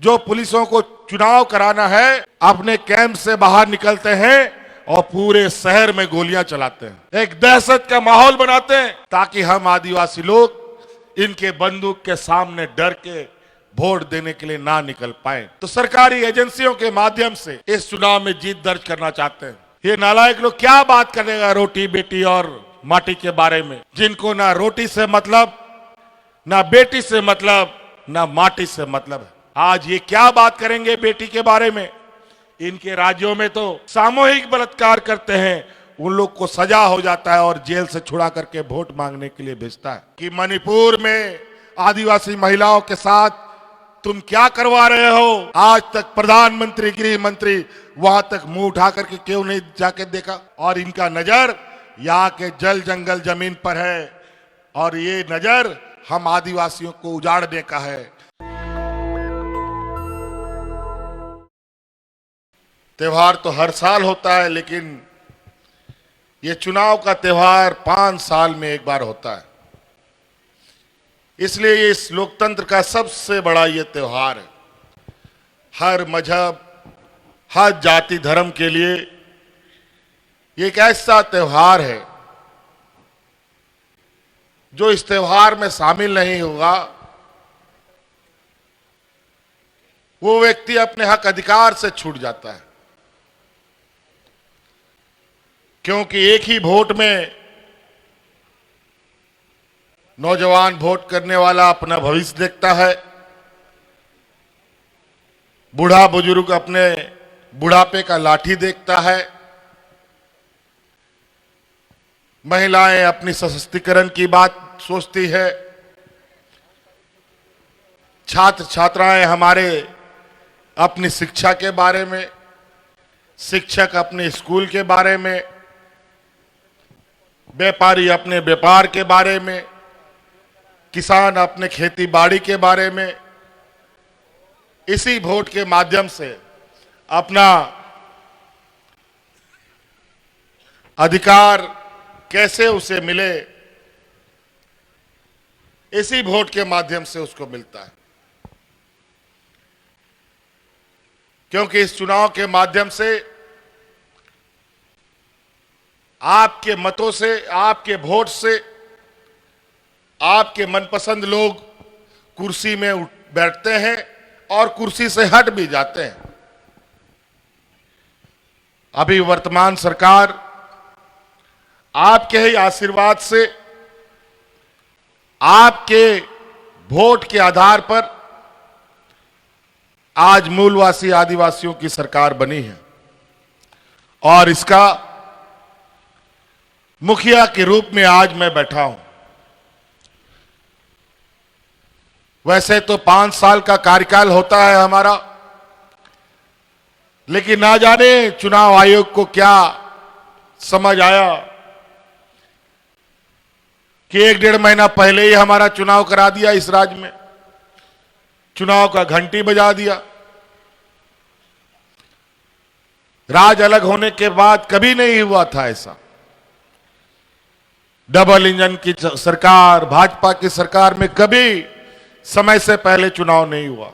जो पुलिसों को चुनाव कराना है अपने कैंप से बाहर निकलते हैं और पूरे शहर में गोलियां चलाते हैं, एक दहशत का माहौल बनाते हैं ताकि हम आदिवासी लोग इनके बंदूक के सामने डर के वोट देने के लिए ना निकल पाए। तो सरकारी एजेंसियों के माध्यम से इस चुनाव में जीत दर्ज करना चाहते हैं। ये नालायक लोग क्या बात करेगा रोटी बेटी और माटी के बारे में, जिनको ना रोटी से मतलब, ना बेटी से मतलब, ना माटी से मतलब है। आज ये क्या बात करेंगे बेटी के बारे में? इनके राज्यों में तो सामूहिक बलात्कार करते हैं, उन लोग को सजा हो जाता है और जेल से छुड़ा करके वोट मांगने के लिए भेजता है। कि मणिपुर में आदिवासी महिलाओं के साथ तुम क्या करवा रहे हो? आज तक प्रधानमंत्री, गृह मंत्री वहां तक मुंह उठा करके क्यों नहीं जाके देखा? और इनका नजर यहाँ के जल जंगल जमीन पर है और ये नजर हम आदिवासियों को उजाड़ने का है। त्योहार तो हर साल होता है, लेकिन ये चुनाव का त्योहार 5 साल में एक बार होता है, इसलिए ये इस लोकतंत्र का सबसे बड़ा ये त्योहार है। हर मजहब, हर जाति धर्म के लिए ये एक ऐसा त्योहार है जो इस त्योहार में शामिल नहीं होगा वो व्यक्ति अपने हक अधिकार से छूट जाता है। क्योंकि एक ही वोट में नौजवान वोट करने वाला अपना भविष्य देखता है, बूढ़ा बुजुर्ग अपने बुढ़ापे का लाठी देखता है, महिलाएं अपनी सशक्तिकरण की बात सोचती है, छात्र छात्राएं हमारे अपनी शिक्षा के बारे में, शिक्षक अपने स्कूल के बारे में, व्यापारी अपने व्यापार के बारे में, किसान अपने खेती बाड़ी के बारे में। इसी वोट के माध्यम से अपना अधिकार कैसे उसे मिले, इसी वोट के माध्यम से उसको मिलता है। क्योंकि इस चुनाव के माध्यम से आपके मतों से, आपके वोट से आपके मनपसंद लोग कुर्सी में बैठते हैं और कुर्सी से हट भी जाते हैं। अभी वर्तमान सरकार आपके ही आशीर्वाद से, आपके वोट के आधार पर आज मूलवासी आदिवासियों की सरकार बनी है और इसका मुखिया के रूप में आज मैं बैठा हूं। वैसे तो 5 साल का कार्यकाल होता है हमारा, लेकिन ना जाने चुनाव आयोग को क्या समझ आया कि 1-1.5 महीना पहले ही हमारा चुनाव करा दिया। इस राज्य में चुनाव का घंटी बजा दिया। राज अलग होने के बाद कभी नहीं हुआ था ऐसा। डबल इंजन की सरकार, भाजपा की सरकार में कभी समय से पहले चुनाव नहीं हुआ,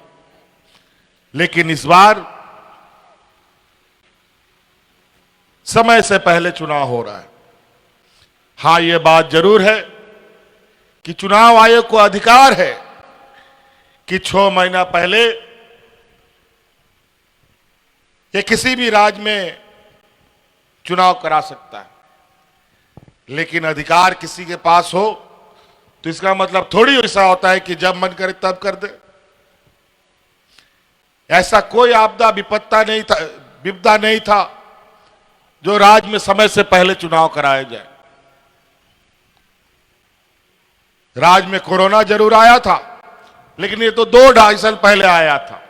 लेकिन इस बार समय से पहले चुनाव हो रहा है। हां, यह बात जरूर है कि चुनाव आयोग को अधिकार है कि 6 महीना पहले ये किसी भी राज्य में चुनाव करा सकता है, लेकिन अधिकार किसी के पास हो तो इसका मतलब थोड़ी ऐसा होता है कि जब मन करे तब कर दे। ऐसा कोई आपदा विपदा नहीं था जो राज्य में समय से पहले चुनाव कराया जाए। राज्य में कोरोना जरूर आया था, लेकिन ये तो 2-2.5 साल पहले आया था।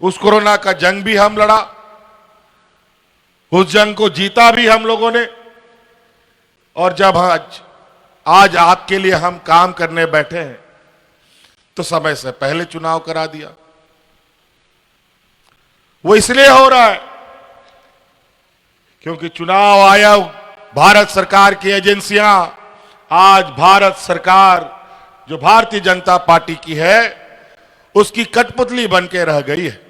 उस कोरोना का जंग भी हम लड़ा, उस जंग को जीता भी हम लोगों ने। और जब आज आपके लिए हम काम करने बैठे हैं तो समय से पहले चुनाव करा दिया। वो इसलिए हो रहा है क्योंकि चुनाव आयोग, भारत सरकार की एजेंसियां, आज भारत सरकार जो भारतीय जनता पार्टी की है उसकी कठपुतली बन के रह गई है।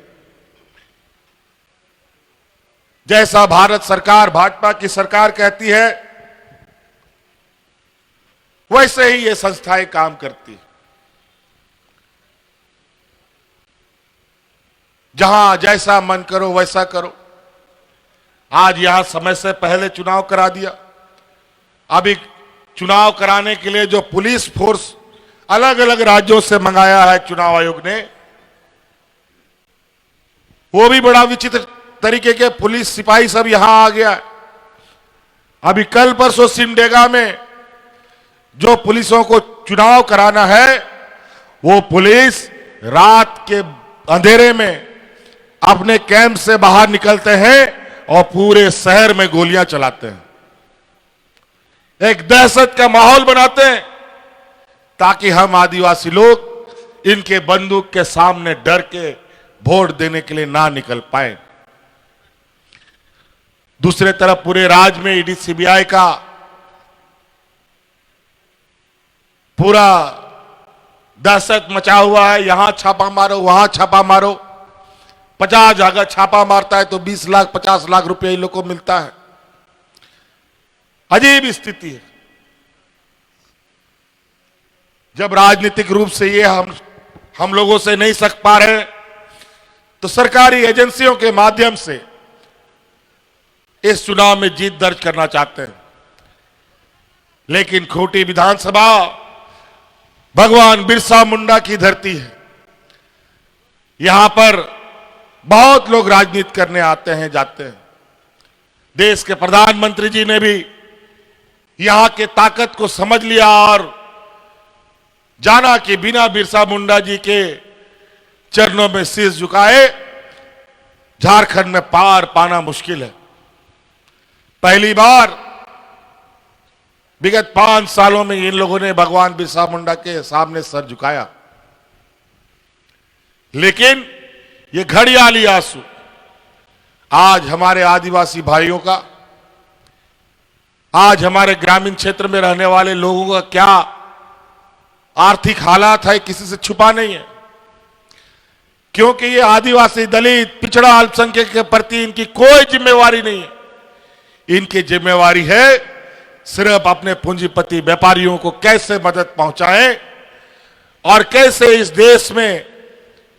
जैसा भारत सरकार, भाजपा की सरकार कहती है, वैसे ही ये संस्थाएं काम करती है। जहां जैसा मन करो वैसा करो। आज यहां समय से पहले चुनाव करा दिया। अभी चुनाव कराने के लिए जो पुलिस फोर्स अलग अलग राज्यों से मंगाया है चुनाव आयोग ने, वो भी बड़ा विचित्र तरीके के पुलिस सिपाही सब यहां आ गया है। अभी कल परसों सिमडेगा में जो पुलिसों को चुनाव कराना है, वो पुलिस रात के अंधेरे में अपने कैंप से बाहर निकलते हैं और पूरे शहर में गोलियां चलाते हैं। एक दहशत का माहौल बनाते हैं ताकि हम आदिवासी लोग इनके बंदूक के सामने डर के वोट देने के लिए ना निकल पाए। दूसरे तरफ पूरे राज्य में ईडी सीबीआई का पूरा दहशत मचा हुआ है। यहां छापा मारो, वहां छापा मारो। 50 जगह छापा मारता है तो 20 लाख 50 लाख रुपए इन लोग को मिलता है। अजीब स्थिति है। जब राजनीतिक रूप से ये हम लोगों से नहीं सक पा रहे, तो सरकारी एजेंसियों के माध्यम से इस चुनाव में जीत दर्ज करना चाहते हैं। लेकिन खूंटी विधानसभा भगवान बिरसा मुंडा की धरती है। यहां पर बहुत लोग राजनीति करने आते हैं, जाते हैं। देश के प्रधानमंत्री जी ने भी यहां के ताकत को समझ लिया और जाना कि बिना बिरसा मुंडा जी के चरणों में शीश झुकाए झारखंड में पार पाना मुश्किल है। पहली बार विगत 5 सालों में इन लोगों ने भगवान बिरसा मुंडा के सामने सर झुकाया। लेकिन ये घड़ियाली आंसू आज हमारे आदिवासी भाइयों का, आज हमारे ग्रामीण क्षेत्र में रहने वाले लोगों का क्या आर्थिक हालात है, किसी से छुपा नहीं है। क्योंकि ये आदिवासी, दलित, पिछड़ा, अल्पसंख्यक के प्रति इनकी कोई जिम्मेवारी नहीं है। इनकी जिम्मेवारी है सिर्फ अपने पूंजीपति व्यापारियों को कैसे मदद पहुंचाएं और कैसे इस देश में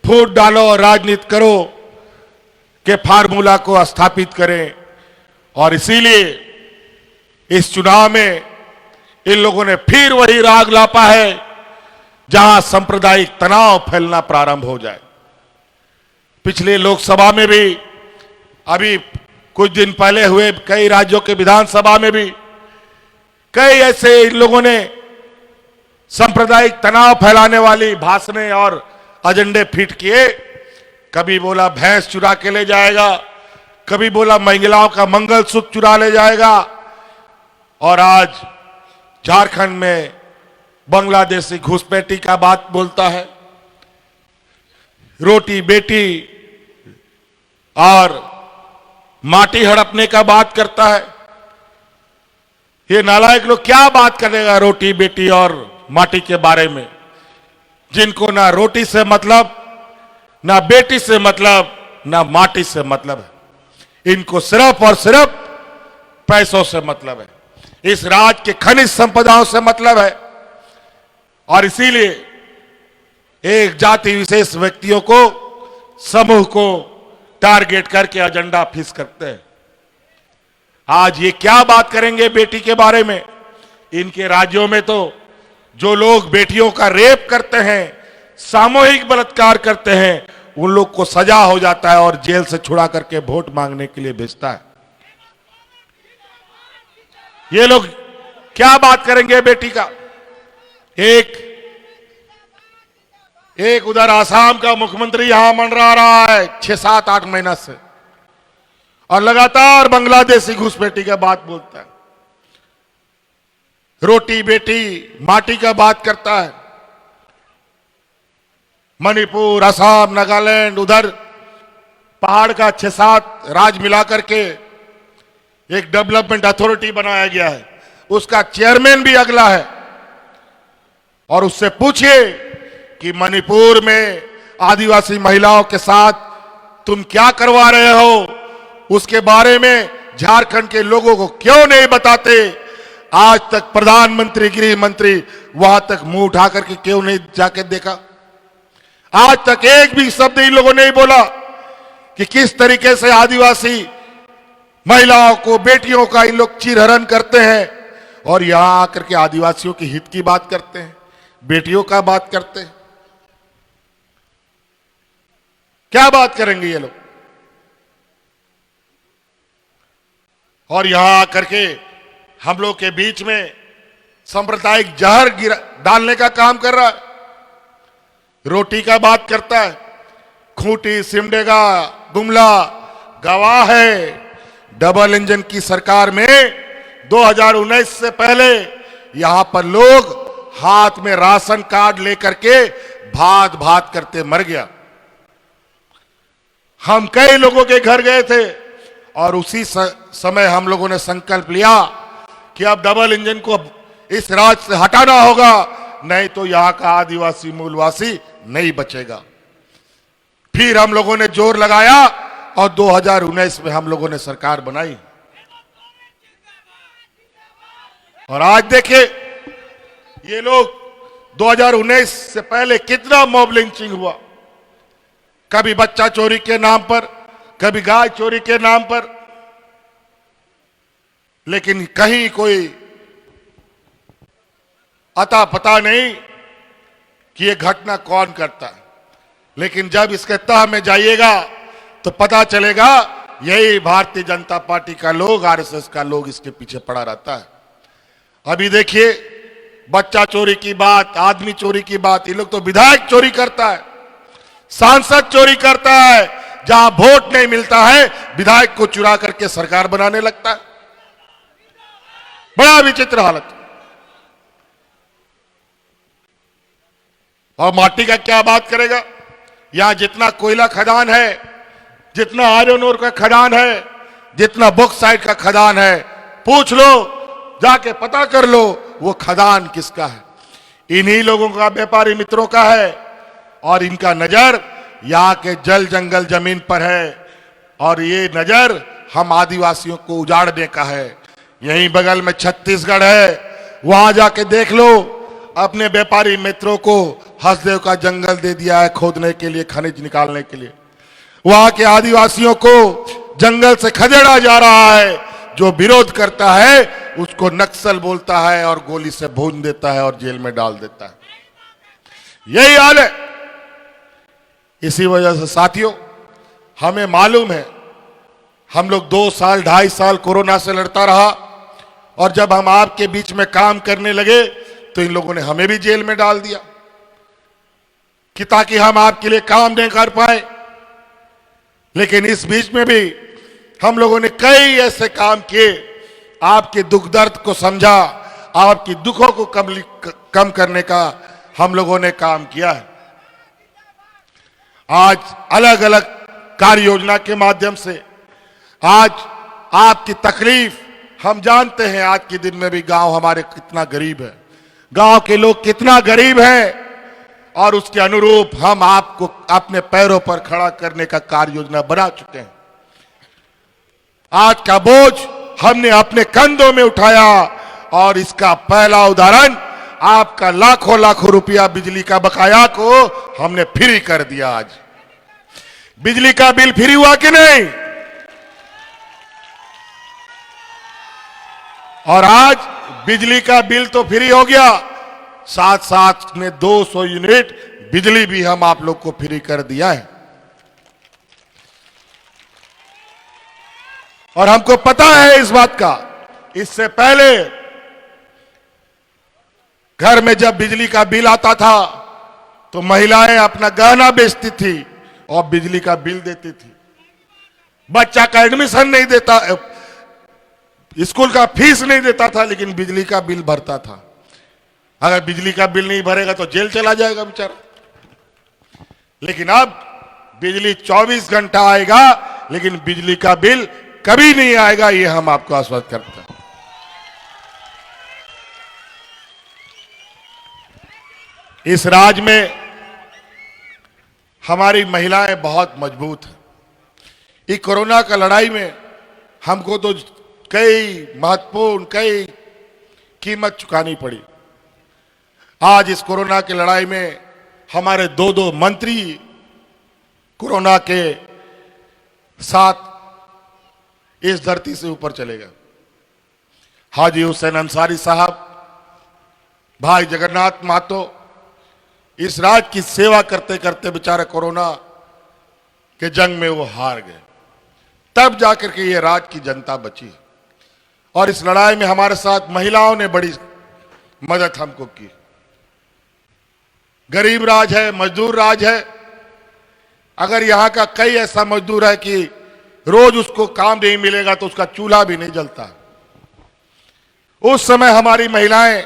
फूट डालो और राजनीति करो के फार्मूला को स्थापित करें। और इसीलिए इस चुनाव में इन लोगों ने फिर वही राग लापा है जहां सांप्रदायिक तनाव फैलना प्रारंभ हो जाए। पिछले लोकसभा में भी, अभी कुछ दिन पहले हुए कई राज्यों के विधानसभा में भी कई ऐसे इन लोगों ने सांप्रदायिक तनाव फैलाने वाली भाषणें और एजेंडे फिट किए। कभी बोला भैंस चुरा के ले जाएगा, कभी बोला महिलाओं का मंगलसूत्र चुरा ले जाएगा, और आज झारखंड में बांग्लादेशी घुसपैठी का बात बोलता है, रोटी बेटी और माटी हड़पने का बात करता है। ये नालायक लोग क्या बात करेगा रोटी बेटी और माटी के बारे में, जिनको ना रोटी से मतलब, ना बेटी से मतलब, ना माटी से मतलब है। इनको सिर्फ और सिर्फ पैसों से मतलब है, इस राज्य के खनिज संपदाओं से मतलब है। और इसीलिए एक जाति विशेष व्यक्तियों को, समूह को टारगेट करके एजेंडा फिक्स करते हैं। आज ये क्या बात करेंगे बेटी के बारे में। इनके राज्यों में तो जो लोग बेटियों का रेप करते हैं, सामूहिक बलात्कार करते हैं, उन लोग को सजा हो जाता है और जेल से छुड़ा करके वोट मांगने के लिए भेजता है। ये लोग क्या बात करेंगे बेटी का। एक उधर आसाम का मुख्यमंत्री यहां मंडरा रहा है 6-7-8 महीना से, और लगातार बांग्लादेशी घुसपैठी का बात बोलता है, रोटी बेटी माटी का बात करता है। मणिपुर, असम, नागालैंड, उधर पहाड़ का 6-7 राज्य मिलाकर के एक डेवलपमेंट अथॉरिटी बनाया गया है, उसका चेयरमैन भी अगला है। और उससे पूछिए कि मणिपुर में आदिवासी महिलाओं के साथ तुम क्या करवा रहे हो उसके बारे में झारखंड के लोगों को क्यों नहीं बताते? आज तक प्रधानमंत्री, गृह मंत्री वहां तक मुंह उठा करके क्यों नहीं जाके देखा? आज तक एक भी शब्द इन लोगों ने नहीं बोला कि किस तरीके से आदिवासी महिलाओं को, बेटियों का इन लोग चीरहरण करते हैं और यहां आकर के आदिवासियों के हित की बात करते हैं, बेटियों का बात करते हैं। क्या बात करेंगे ये लोग? और यहां आकर के हम लोग के बीच में सांप्रदायिक जहर डालने का काम कर रहा है। रोटी का बात करता है, खूंटी, सिमडेगा, गुमला गवाह है। डबल इंजन की सरकार में 2019 से पहले यहां पर लोग हाथ में राशन कार्ड लेकर के भात भात करते मर गया। हम कई लोगों के घर गए थे और उसी समय हम लोगों ने संकल्प लिया कि अब डबल इंजन को इस राज्य से हटाना होगा, नहीं तो यहां का आदिवासी मूलवासी नहीं बचेगा। फिर हम लोगों ने जोर लगाया और 2019 में हम लोगों ने सरकार बनाई। और आज देखिए ये लोग 2019 से पहले कितना मॉब लिंचिंग हुआ, कभी बच्चा चोरी के नाम पर, कभी गाय चोरी के नाम पर, लेकिन कहीं कोई अता पता नहीं कि ये घटना कौन करता है। लेकिन जब इसके तह में जाइएगा तो पता चलेगा यही भारतीय जनता पार्टी का लोग, आरएसएस का लोग इसके पीछे पड़ा रहता है। अभी देखिए बच्चा चोरी की बात, आदमी चोरी की बात, ये लोग तो विधायक चोरी करता है, सांसद चोरी करता है, जहां वोट नहीं मिलता है विधायक को चुरा करके सरकार बनाने लगता है। बड़ा विचित्र हालत। और माटी का क्या बात करेगा? यहां जितना कोयला खदान है, जितना आयरन ओर का खदान है, जितना बॉक्साइट का खदान है, पूछ लो, जाके पता कर लो वो खदान किसका है। इन्हीं लोगों का, व्यापारी मित्रों का है। और इनका नजर यहां के जल जंगल जमीन पर है और ये नजर हम आदिवासियों को उजाड़ने का है। यहीं बगल में छत्तीसगढ़ है, वहां जाके देख लो, अपने व्यापारी मित्रों को हसदेव का जंगल दे दिया है खोदने के लिए, खनिज निकालने के लिए। वहां के आदिवासियों को जंगल से खदेड़ा जा रहा है। जो विरोध करता है उसको नक्सल बोलता है और गोली से भून देता है और जेल में डाल देता है। यही हाल है। इसी वजह से साथियों, हमें मालूम है, हम लोग 2 साल 2.5 साल कोरोना से लड़ता रहा और जब हम आपके बीच में काम करने लगे तो इन लोगों ने हमें भी जेल में डाल दिया कि ताकि हम आपके लिए काम नहीं कर पाए। लेकिन इस बीच में भी हम लोगों ने कई ऐसे काम किए, आपके दुख दर्द को समझा, आपकी दुखों को कम करने का हम लोगों ने काम किया है। आज अलग अलग कार्य योजना के माध्यम से आज आपकी तकलीफ हम जानते हैं। आज के दिन में भी गांव हमारे कितना गरीब है, गांव के लोग कितना गरीब हैं और उसके अनुरूप हम आपको अपने पैरों पर खड़ा करने का कार्य योजना बना चुके हैं। आज का बोझ हमने अपने कंधों में उठाया और इसका पहला उदाहरण आपका लाखों लाखों रुपया बिजली का बकाया को हमने फ्री कर दिया। आज बिजली का बिल फ्री हुआ कि नहीं? और आज बिजली का बिल तो फ्री हो गया, साथ साथ में 200 यूनिट बिजली भी हम आप लोग को फ्री कर दिया है। और हमको पता है इस बात का, इससे पहले घर में जब बिजली का बिल आता था तो महिलाएं अपना गहना बेचती थी और बिजली का बिल देती थी। बच्चा का एडमिशन नहीं देता, स्कूल का फीस नहीं देता था, लेकिन बिजली का बिल भरता था। अगर बिजली का बिल नहीं भरेगा तो जेल चला जाएगा बेचारा। लेकिन अब बिजली 24 घंटा आएगा, लेकिन बिजली का बिल कभी नहीं आएगा, ये हम आपको आश्वस्त करते हैं। इस राज्य में हमारी महिलाएं बहुत मजबूत हैं। इस कोरोना का लड़ाई में हमको तो कई महत्वपूर्ण कई कीमत चुकानी पड़ी। आज इस कोरोना की लड़ाई में हमारे दो मंत्री कोरोना के साथ इस धरती से ऊपर चले गए। हाजी हुसैन अंसारी साहब, भाई जगन्नाथ महतो इस राज्य की सेवा करते करते बेचारे कोरोना के जंग में वो हार गए। तब जाकर के ये राज्य की जनता बची और इस लड़ाई में हमारे साथ महिलाओं ने बड़ी मदद हमको की। गरीब राज है, मजदूर राज है। अगर यहां का कई ऐसा मजदूर है कि रोज उसको काम नहीं मिलेगा तो उसका चूल्हा भी नहीं जलता। उस समय हमारी महिलाएं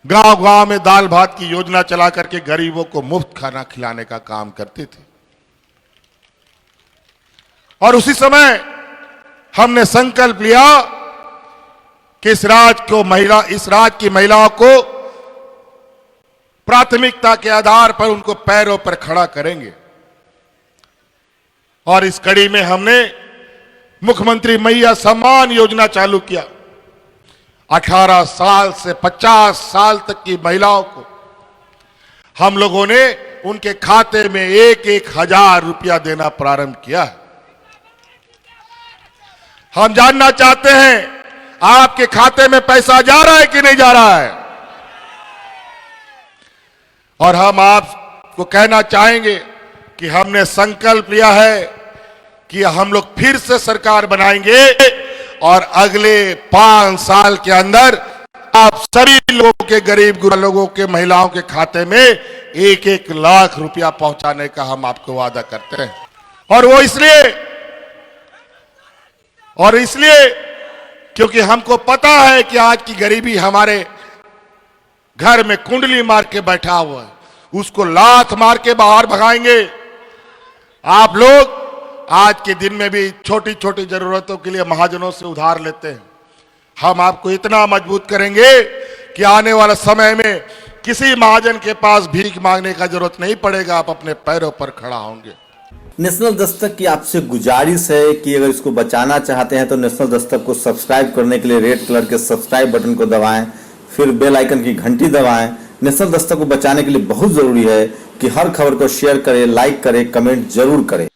गांव गांव में दाल भात की योजना चला करके गरीबों को मुफ्त खाना खिलाने का काम करती थी। और उसी समय हमने संकल्प लिया कि इस राज्य की महिलाओं को प्राथमिकता के आधार पर उनको पैरों पर खड़ा करेंगे। और इस कड़ी में हमने मुख्यमंत्री मैया सम्मान योजना चालू किया। 18 साल से 50 साल तक की महिलाओं को हम लोगों ने उनके खाते में 1,000 रुपया देना प्रारंभ किया है। हम जानना चाहते हैं आपके खाते में पैसा जा रहा है कि नहीं जा रहा है। और हम आपको कहना चाहेंगे कि हमने संकल्प लिया है कि हम लोग फिर से सरकार बनाएंगे और अगले 5 साल के अंदर आप सभी लोगों के गरीब लोगों के महिलाओं के खाते में 1-1 लाख रुपया पहुंचाने का हम आपको वादा करते हैं। और वो इसलिए क्योंकि हमको पता है कि आज की गरीबी हमारे घर में कुंडली मार के बैठा हुआ है, उसको लात मार के बाहर भगाएंगे। आप लोग आज के दिन में भी छोटी छोटी जरूरतों के लिए महाजनों से उधार लेते हैं। हम आपको इतना मजबूत करेंगे कि आने वाला समय में किसी महाजन के पास भीख मांगने का जरूरत नहीं पड़ेगा, आप अपने पैरों पर खड़ा होंगे। नेशनल दस्तक की आपसे गुजारिश है कि अगर इसको बचाना चाहते हैं तो नेशनल दस्तक को सब्सक्राइब करने के लिए रेड कलर के सब्सक्राइब बटन को दबाएं, फिर बेल आइकन की घंटी दबाएं। नेशनल दस्तक को बचाने के लिए बहुत जरूरी है कि हर खबर को शेयर करें, लाइक करें, कमेंट जरूर करें।